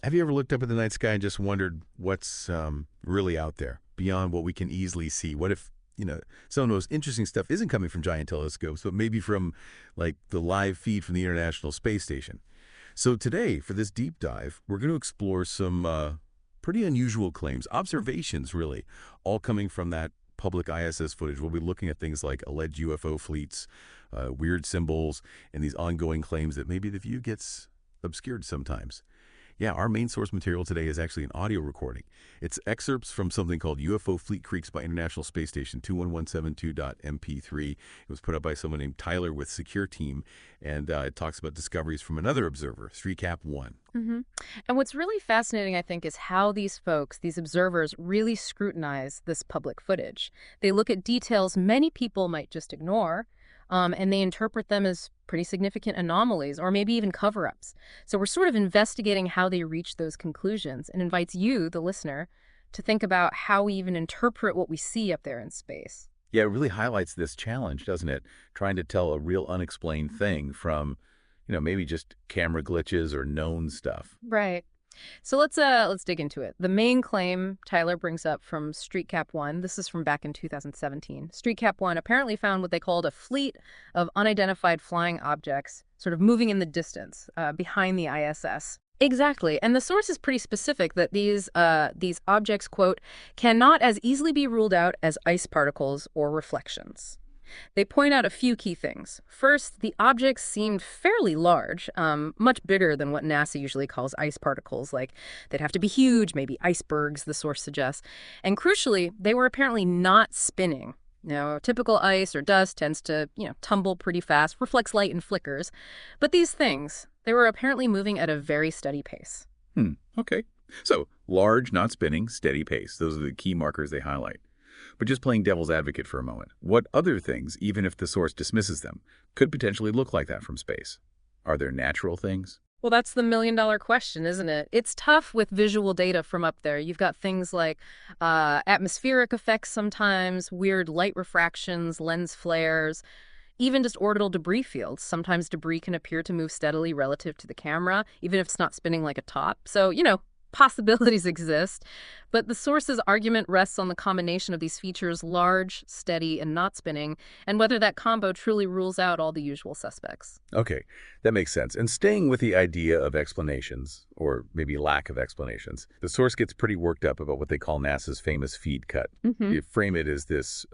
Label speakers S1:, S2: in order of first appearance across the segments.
S1: Have you ever looked up at the night sky and just wondered what's really out there beyond what we can easily see? What if, some of the most interesting stuff isn't coming from giant telescopes, but maybe from, like, the live feed from the International Space Station? So today, for this deep dive, we're going to explore some pretty unusual claims, observations, really, all coming from that public ISS footage. We'll be looking at things like alleged UFO fleets, weird symbols, and these ongoing claims that maybe the view gets obscured sometimes. Yeah, our main source material today is actually an audio recording. It's excerpts from something called UFO Fleet Creeks by International Space Station 21172.mp3. It was put up by someone named Tyler with Secure Team, and it talks about discoveries from another observer, 3CAP1.
S2: And what's really fascinating, I think, is how these folks, these observers, really scrutinize this public footage. They look at details many people might just ignore, and they interpret them as pretty significant anomalies or maybe even cover-ups. So we're sort of investigating how they reach those conclusions and invites you, the listener, to think about how we even interpret what we see up there in space.
S1: Yeah, it really highlights this challenge, doesn't it? Trying to tell a real unexplained thing from, maybe just camera glitches or known stuff.
S2: Right. So let's dig into it. The main claim Tyler brings up from StreetCap1, this is from back in 2017. StreetCap1 apparently found what they called a fleet of unidentified flying objects sort of moving in the distance behind the ISS. Exactly. And the source is pretty specific that these objects, quote, cannot as easily be ruled out as ice particles or reflections. They point out a few key things. First, the objects seemed fairly large, much bigger than what NASA usually calls ice particles. Like, they'd have to be huge, maybe icebergs, the source suggests. And crucially, they were apparently not spinning. Typical ice or dust tends to, tumble pretty fast, reflects light and flickers. But these things, they were apparently moving at a very steady pace.
S1: Okay. So, large, not spinning, steady pace. Those are the key markers they highlight. But just playing devil's advocate for a moment, what other things, even if the source dismisses them, could potentially look like that from space? Are there natural things?
S2: Well, that's the million-dollar question, isn't it? It's tough with visual data from up there. You've got things like atmospheric effects sometimes, weird light refractions, lens flares, even just orbital debris fields. Sometimes debris can appear to move steadily relative to the camera, even if it's not spinning like a top. So, possibilities exist, but the source's argument rests on the combination of these features, large, steady, and not spinning, and whether that combo truly rules out all the usual suspects.
S1: Okay, that makes sense. And staying with the idea of explanations, or maybe lack of explanations, the source gets pretty worked up about what they call NASA's famous feed cut. You frame it as this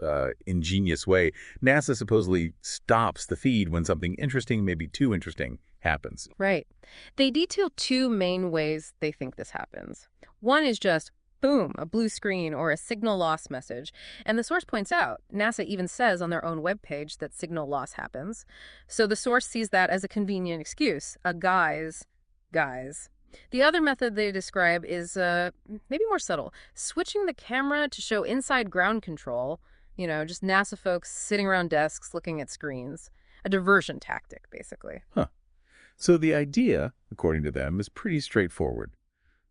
S1: ingenious way. NASA supposedly stops the feed when something interesting, maybe too interesting, happens.
S2: Right. They detail two main ways they think this happens. One is just, boom, a blue screen or a signal loss message. And the source points out, NASA even says on their own webpage that signal loss happens. So the source sees that as a convenient excuse, a guise. The other method they describe is maybe more subtle, switching the camera to show inside ground control, just NASA folks sitting around desks looking at screens. A diversion tactic, basically.
S1: Huh. So the idea, according to them, is pretty straightforward.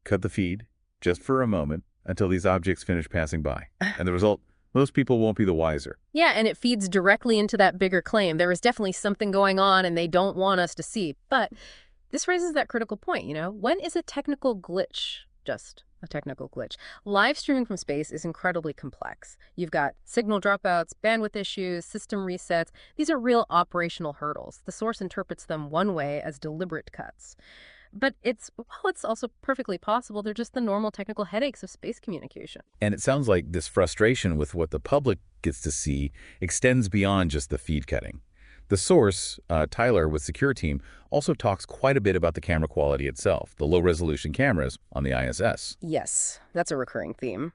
S1: Cut the feed, just for a moment, until these objects finish passing by. And the result, most people won't be the wiser.
S2: Yeah, and it feeds directly into that bigger claim. There is definitely something going on and they don't want us to see. But this raises that critical point, when is a technical glitch just a technical glitch? Live streaming from space is incredibly complex. You've got signal dropouts, bandwidth issues, system resets. These are real operational hurdles. The source interprets them one way as deliberate cuts. But it's also perfectly possible they're just the normal technical headaches of space communication.
S1: And it sounds like this frustration with what the public gets to see extends beyond just the feed cutting. The source, Tyler with Secure Team, also talks quite a bit about the camera quality itself, the low-resolution cameras on the ISS.
S2: Yes, that's a recurring theme.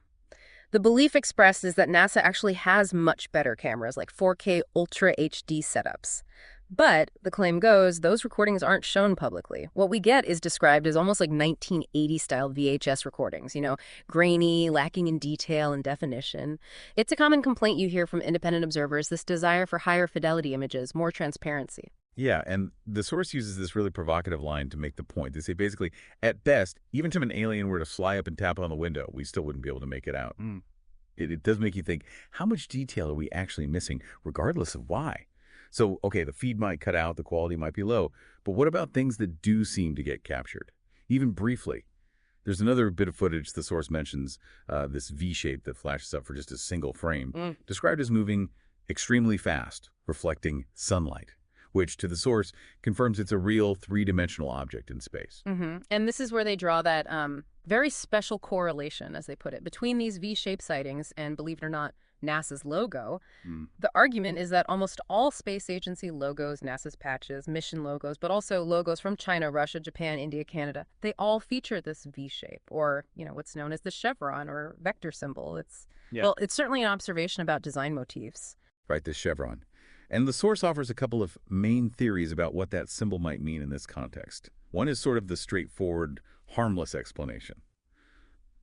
S2: The belief expressed is that NASA actually has much better cameras, like 4K Ultra HD setups. But, the claim goes, those recordings aren't shown publicly. What we get is described as almost like 1980-style VHS recordings, grainy, lacking in detail and definition. It's a common complaint you hear from independent observers, this desire for higher fidelity images, more transparency.
S1: Yeah, and the source uses this really provocative line to make the point. They say basically, at best, even if an alien were to fly up and tap on the window, we still wouldn't be able to make it out. It does make you think, how much detail are we actually missing, regardless of why? So, okay, the feed might cut out, the quality might be low, but what about things that do seem to get captured, even briefly? There's another bit of footage the source mentions, this V shape that flashes up for just a single frame, described as moving extremely fast, reflecting sunlight, which to the source confirms it's a real three-dimensional object in space.
S2: And this is where they draw that very special correlation, as they put it, between these V-shaped sightings and, believe it or not, NASA's logo. The argument is that almost all space agency logos, NASA's patches, mission logos, but also logos from China, Russia, Japan, India, Canada, they all feature this V shape, or, what's known as the chevron or vector symbol. Well, it's certainly an observation about design motifs.
S1: Right, this chevron. And the source offers a couple of main theories about what that symbol might mean in this context. One is sort of the straightforward, harmless explanation.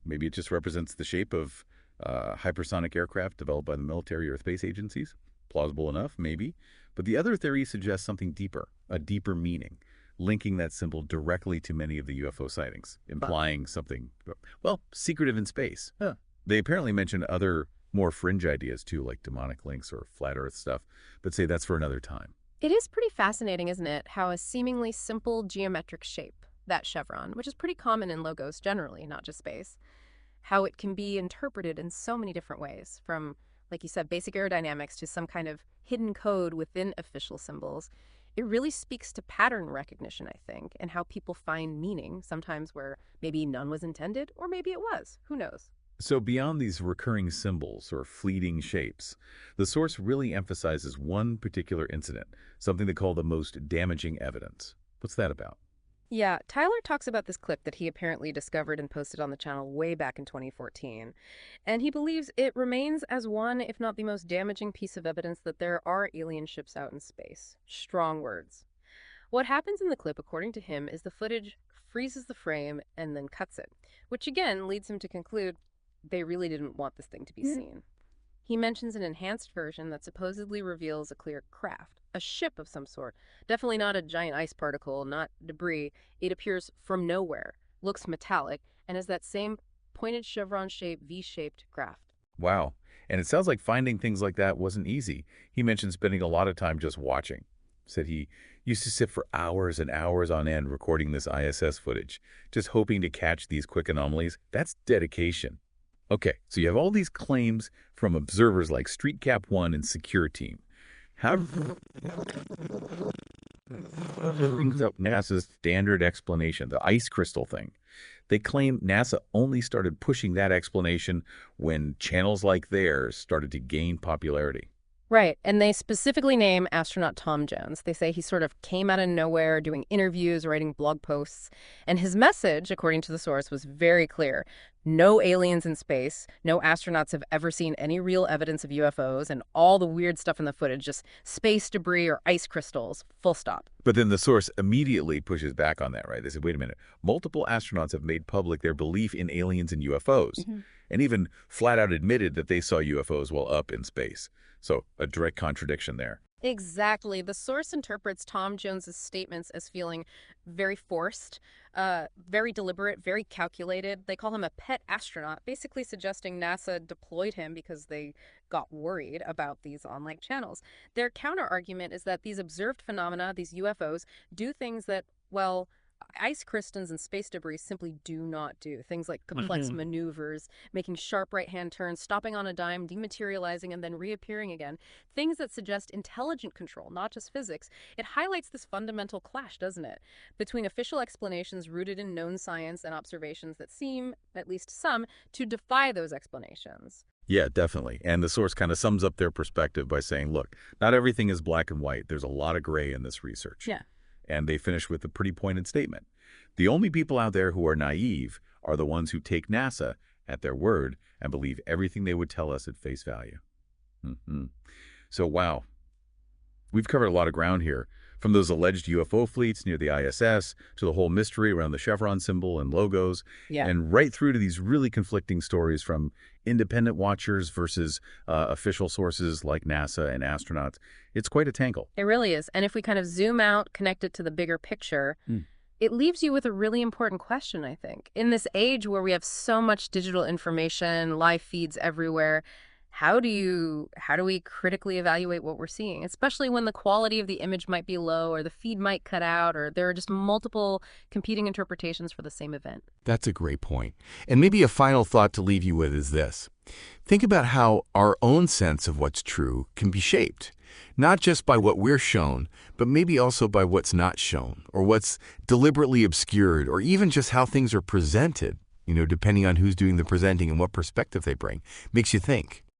S1: Maybe it just represents the shape of hypersonic aircraft developed by the military or space agencies. Plausible enough, maybe. But the other theory suggests something deeper, a deeper meaning, linking that symbol directly to many of the UFO sightings, implying something, well, secretive in space. They apparently mention other more fringe ideas too, like demonic links or flat earth stuff, but say that's for another time.
S2: It is pretty fascinating, isn't it, how a seemingly simple geometric shape, that chevron, which is pretty common in logos generally, not just space, how it can be interpreted in so many different ways, from, like you said, basic aerodynamics to some kind of hidden code within official symbols. It really speaks to pattern recognition, I think, and how people find meaning, sometimes where maybe none was intended, or maybe it was. Who knows?
S1: So beyond these recurring symbols or fleeting shapes, the source really emphasizes one particular incident, something they call the most damaging evidence. What's that about?
S2: Yeah, Tyler talks about this clip that he apparently discovered and posted on the channel way back in 2014. And he believes it remains as one, if not the most damaging piece of evidence that there are alien ships out in space. Strong words. What happens in the clip, according to him, is the footage freezes the frame and then cuts it, which again leads him to conclude they really didn't want this thing to be seen. He mentions an enhanced version that supposedly reveals a clear craft, a ship of some sort. Definitely not a giant ice particle, not debris. It appears from nowhere, looks metallic, and has that same pointed chevron-shaped, V-shaped craft.
S1: Wow. And it sounds like finding things like that wasn't easy. He mentioned spending a lot of time just watching. Said he used to sit for hours and hours on end recording this ISS footage, just hoping to catch these quick anomalies. That's dedication. Okay, so you have all these claims from observers like StreetCap 1 and Secure Team. How brings up NASA's standard explanation, the ice crystal thing. They claim NASA only started pushing that explanation when channels like theirs started to gain popularity.
S2: Right, and they specifically name astronaut Tom Jones. They say he sort of came out of nowhere doing interviews, writing blog posts, and his message, according to the source, was very clear. No aliens in space, no astronauts have ever seen any real evidence of UFOs, and all the weird stuff in the footage, just space debris or ice crystals, full stop.
S1: But then the source immediately pushes back on that, right? They said, wait a minute, multiple astronauts have made public their belief in aliens and UFOs, and even flat out admitted that they saw UFOs while up in space. So a direct contradiction there.
S2: Exactly. The source interprets Tom Jones's statements as feeling very forced, very deliberate, very calculated. They call him a pet astronaut, basically suggesting NASA deployed him because they got worried about these online channels. Their counter-argument is that these observed phenomena, these UFOs, do things that, well, ice crystals and space debris simply do not do. Things like complex maneuvers, making sharp right-hand turns, stopping on a dime, dematerializing, and then reappearing again. Things that suggest intelligent control, not just physics. It highlights this fundamental clash, doesn't it? Between official explanations rooted in known science and observations that seem, at least some, to defy those explanations.
S1: Yeah, definitely. And the source kind of sums up their perspective by saying, look, not everything is black and white. There's a lot of gray in this research.
S2: Yeah.
S1: And they finish with a pretty pointed statement. The only people out there who are naive are the ones who take NASA at their word and believe everything they would tell us at face value. So, wow. We've covered a lot of ground here, from those alleged UFO fleets near the ISS to the whole mystery around the chevron symbol and logos, and right through to these really conflicting stories from independent watchers versus official sources like NASA and astronauts. It's quite a tangle.
S2: It really is. And if we kind of zoom out, connect it to the bigger picture, it leaves you with a really important question, I think. In this age where we have so much digital information, live feeds everywhere, how do we critically evaluate what we're seeing, especially when the quality of the image might be low or the feed might cut out or there are just multiple competing interpretations for the same event?
S3: That's a great point. And maybe a final thought to leave you with is this. Think about how our own sense of what's true can be shaped, not just by what we're shown, but maybe also by what's not shown, or what's deliberately obscured, or even just how things are presented, depending on who's doing the presenting and what perspective they bring. Makes you think.